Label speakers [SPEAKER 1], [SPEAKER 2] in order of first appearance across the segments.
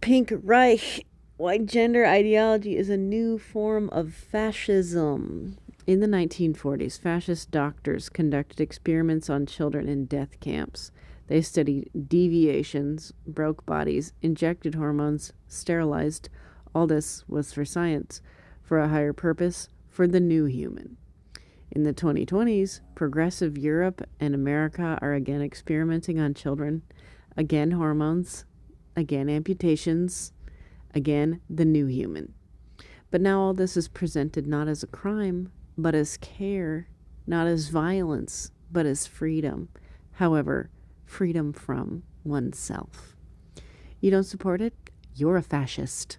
[SPEAKER 1] Pink Reich. Why gender ideology is a new form of fascism. In the 1940s, fascist doctors conducted experiments on children in death camps. They studied deviations, broke bodies, injected hormones, sterilized. All this was for science, for a higher purpose, for the new human. In the 2020s, progressive Europe and America are again experimenting on children. Again, hormones. Again, amputations. Again, the new human. But now all this is presented not as a crime, but as care, not as violence, but as freedom. However, freedom from oneself. You don't support it? You're a fascist.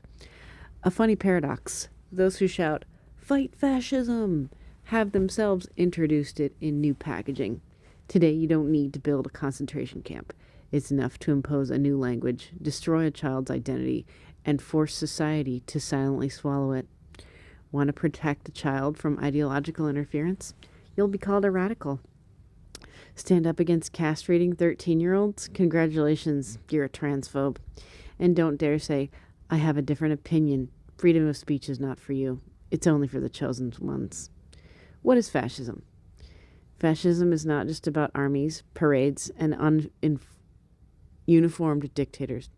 [SPEAKER 1] A funny paradox. Those who shout, "Fight fascism," have themselves introduced it in new packaging. Today, you don't need to build a concentration camp. It's enough to impose a new language, destroy a child's identity, and force society to silently swallow it. Want to protect a child from ideological interference? You'll be called a radical. Stand up against castrating 13-year-olds? Congratulations, you're a transphobe. And don't dare say, "I have a different opinion. Freedom of speech is not for you. It's only for the chosen ones." What is fascism? Fascism is not just about armies, parades, and uniformed dictators.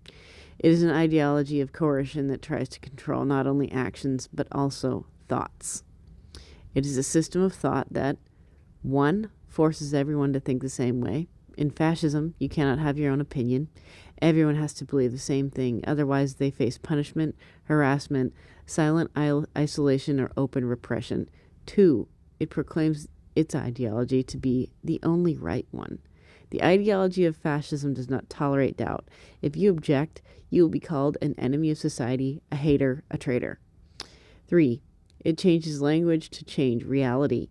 [SPEAKER 1] It is an ideology of coercion that tries to control not only actions, but also thoughts. It is a system of thought that, 1. Forces everyone to think the same way. In fascism, you cannot have your own opinion. Everyone has to believe the same thing, otherwise they face punishment, harassment, silent isolation, or open repression. 2. It proclaims its ideology to be the only right one. The ideology of fascism does not tolerate doubt. If you object, you will be called an enemy of society, a hater, a traitor. 3. It changes language to change reality.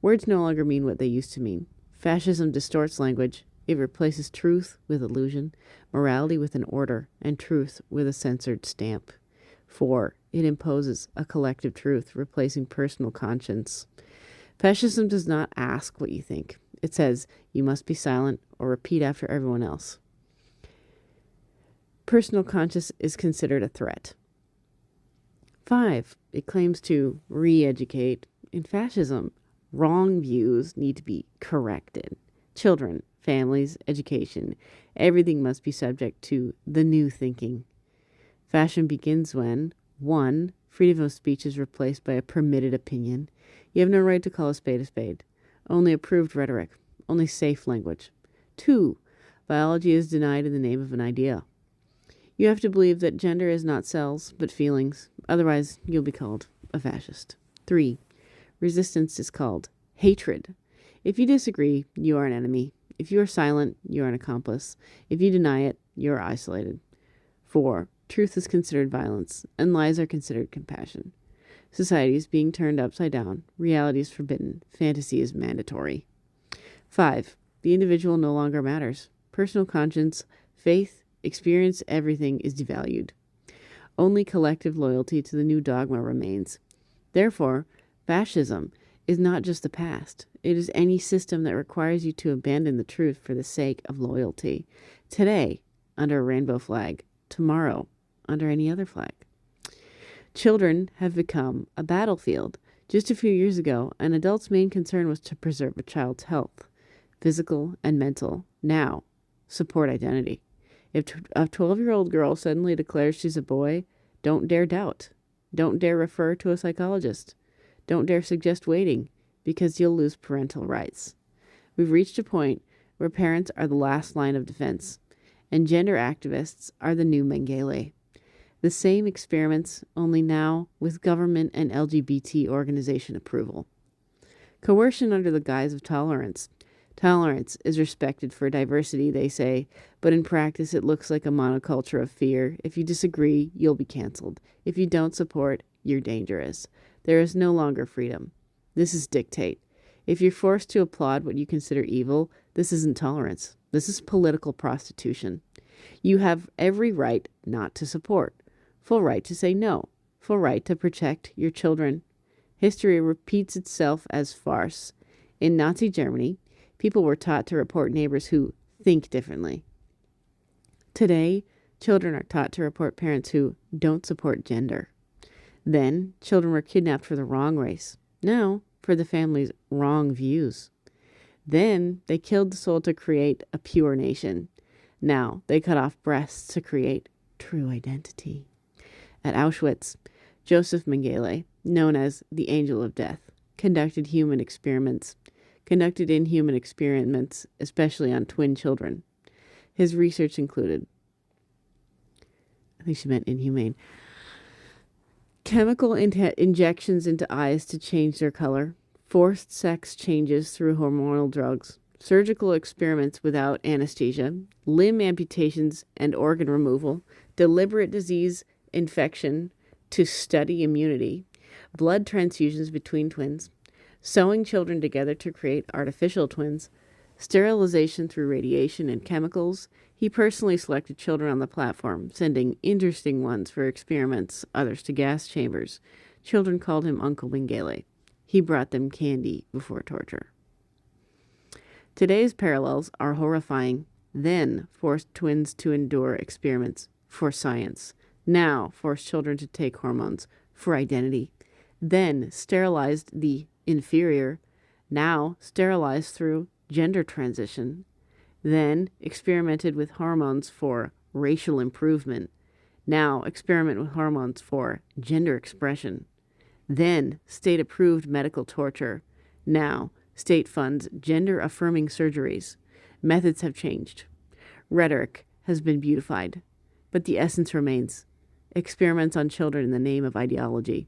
[SPEAKER 1] Words no longer mean what they used to mean. Fascism distorts language. It replaces truth with illusion, morality with an order, and truth with a censored stamp. 4. It imposes a collective truth, replacing personal conscience. Fascism does not ask what you think. It says you must be silent or repeat after everyone else. Personal conscience is considered a threat. 5. It claims to re-educate. In fascism, wrong views need to be corrected. Children, families, education, everything must be subject to the new thinking. Fascism begins when 1. Freedom of speech is replaced by a permitted opinion. You have no right to call a spade, only approved rhetoric, only safe language. 2. Biology is denied in the name of an idea. You have to believe that gender is not cells, but feelings. Otherwise, you'll be called a fascist. 3. Resistance is called hatred. If you disagree, you are an enemy. If you are silent, you are an accomplice. If you deny it, you are isolated. 4. Truth is considered violence, and lies are considered compassion. Society is being turned upside down. Reality is forbidden. Fantasy is mandatory. 5. The individual no longer matters. Personal conscience, faith, experience, everything is devalued. Only collective loyalty to the new dogma remains. Therefore, fascism is not just the past. It is any system that requires you to abandon the truth for the sake of loyalty. Today, under a rainbow flag. Tomorrow, under any other flag. Children have become a battlefield. Just a few years ago, an adult's main concern was to preserve a child's health, physical and mental. Now, support identity. If a 12-year-old girl suddenly declares she's a boy, don't dare doubt. Don't dare refer to a psychologist. Don't dare suggest waiting, because you'll lose parental rights. We've reached a point where parents are the last line of defense, and gender activists are the new Mengele. The same experiments, only now with government and LGBT organization approval. Coercion under the guise of tolerance. Tolerance is respected for diversity, they say, but in practice it looks like a monoculture of fear. If you disagree, you'll be canceled. If you don't support, you're dangerous. There is no longer freedom. This is dictate. If you're forced to applaud what you consider evil, this isn't tolerance. This is political prostitution. You have every right not to support. Full right to say no. Full right to protect your children. History repeats itself as farce. In Nazi Germany, people were taught to report neighbors who think differently. Today, Children are taught to report parents who don't support gender. Then, children were kidnapped for the wrong race. Now, for the family's wrong views. Then, they killed the soul to create a pure nation. Now, they cut off breasts to create true identity. At Auschwitz, Joseph Mengele, known as the Angel of Death, conducted inhuman experiments, especially on twin children. His research included, I think she meant inhumane, chemical injections into eyes to change their color, forced sex changes through hormonal drugs, surgical experiments without anesthesia, limb amputations and organ removal, deliberate disease infection to study immunity, blood transfusions between twins, sewing children together to create artificial twins, sterilization through radiation and chemicals. He personally selected children on the platform, sending interesting ones for experiments, others to gas chambers. Children called him Uncle Mengele. He brought them candy before torture. Today's parallels are horrifying. Then forced twins to endure experiments for science. Now forced children to take hormones for identity. Then sterilized the inferior. Now sterilized through gender transition. Then experimented with hormones for racial improvement. Now experiment with hormones for gender expression. Then state-approved medical torture. Now state funds gender-affirming surgeries. Methods have changed. Rhetoric has been beautified, but the essence remains. Experiments on children in the name of ideology.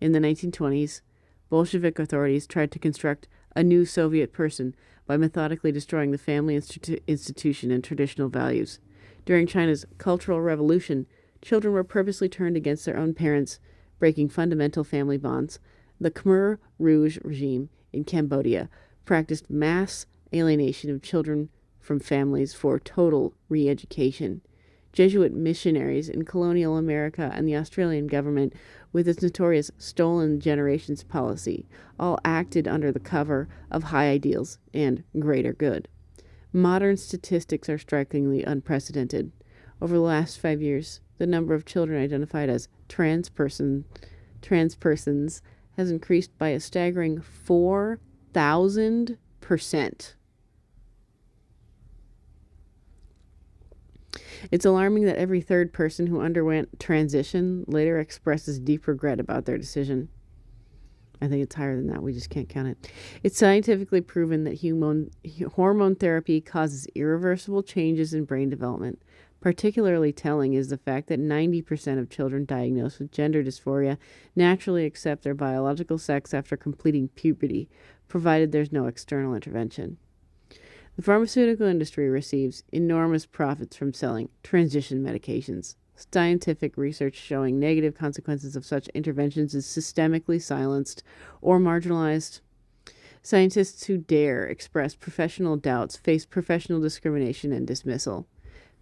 [SPEAKER 1] In the 1920s, Bolshevik authorities tried to construct a new Soviet person by methodically destroying the family institution and traditional values. During China's Cultural Revolution, children were purposely turned against their own parents, breaking fundamental family bonds. The Khmer Rouge regime in Cambodia practiced mass alienation of children from families for total re-education. Jesuit missionaries in colonial America and the Australian government, with its notorious stolen generations policy, all acted under the cover of high ideals and greater good. Modern statistics are strikingly unprecedented. Over the last 5 years, the number of children identified as trans persons has increased by a staggering 4,000%. It's alarming that every third person who underwent transition later expresses deep regret about their decision. I think it's higher than that. We just can't count it. It's scientifically proven that hormone therapy causes irreversible changes in brain development. Particularly telling is the fact that 90% of children diagnosed with gender dysphoria naturally accept their biological sex after completing puberty, provided there's no external intervention. The pharmaceutical industry receives enormous profits from selling transition medications. Scientific research showing negative consequences of such interventions is systemically silenced or marginalized. Scientists who dare express professional doubts face professional discrimination and dismissal.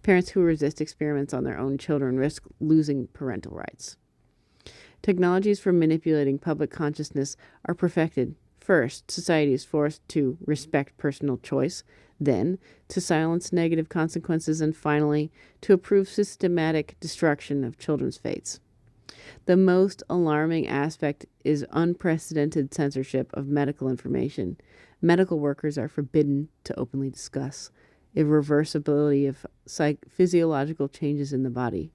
[SPEAKER 1] Parents who resist experiments on their own children risk losing parental rights. Technologies for manipulating public consciousness are perfected. First, society is forced to respect personal choice, then to silence negative consequences, and finally to approve systematic destruction of children's fates. The most alarming aspect is unprecedented censorship of medical information. Medical workers are forbidden to openly discuss irreversibility of physiological changes in the body,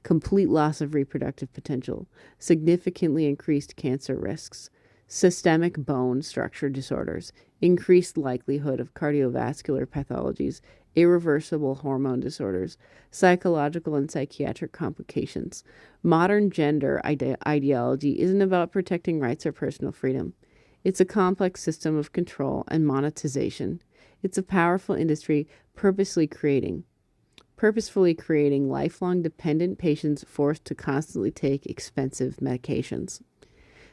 [SPEAKER 1] complete loss of reproductive potential, significantly increased cancer risks, systemic bone structure disorders, increased likelihood of cardiovascular pathologies, irreversible hormone disorders, psychological and psychiatric complications. Modern gender ideology isn't about protecting rights or personal freedom. It's a complex system of control and monetization. It's a powerful industry purposefully creating lifelong dependent patients forced to constantly take expensive medications.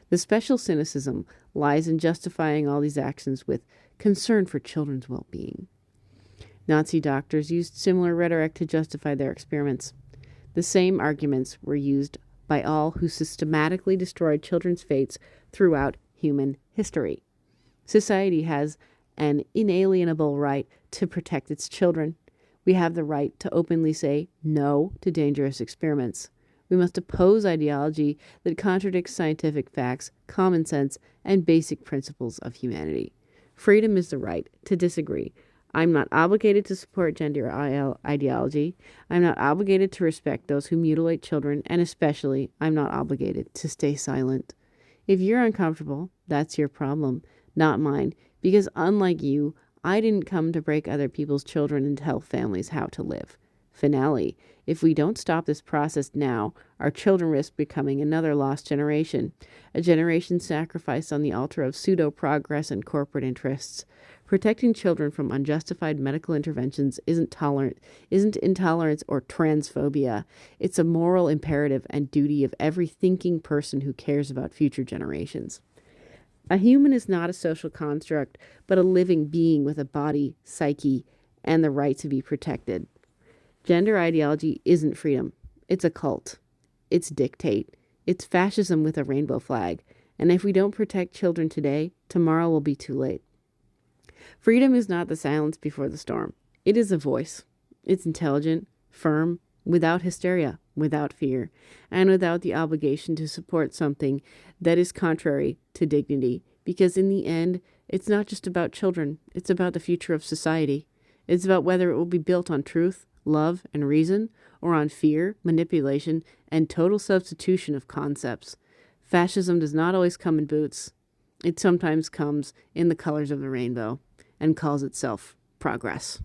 [SPEAKER 1] The special cynicism lies in justifying all these actions with concern for children's well-being. Nazi doctors used similar rhetoric to justify their experiments. The same arguments were used by all who systematically destroyed children's fates throughout human history. Society has an inalienable right to protect its children. We have the right to openly say no to dangerous experiments. We must oppose ideology that contradicts scientific facts, common sense, and basic principles of humanity. Freedom is the right to disagree. I'm not obligated to support gender ideology. I'm not obligated to respect those who mutilate children, and especially, I'm not obligated to stay silent. If you're uncomfortable, that's your problem, not mine, because unlike you, I didn't come to break other people's children and tell families how to live. Finale. If we don't stop this process now, our children risk becoming another lost generation, a generation sacrificed on the altar of pseudo-progress and corporate interests. Protecting children from unjustified medical interventions isn't intolerance or transphobia. It's a moral imperative and duty of every thinking person who cares about future generations. A human is not a social construct, but a living being with a body, psyche, and the right to be protected. Gender ideology isn't freedom. It's a cult. It's dictate. It's fascism with a rainbow flag. And if we don't protect children today, tomorrow will be too late. Freedom is not the silence before the storm. It is a voice. It's intelligent, firm, without hysteria, without fear, and without the obligation to support something that is contrary to dignity. Because in the end, it's not just about children. It's about the future of society. It's about whether it will be built on truth, love, and reason, or on fear, manipulation, and total substitution of concepts. Fascism does not always come in boots. It sometimes comes in the colors of the rainbow and calls itself progress.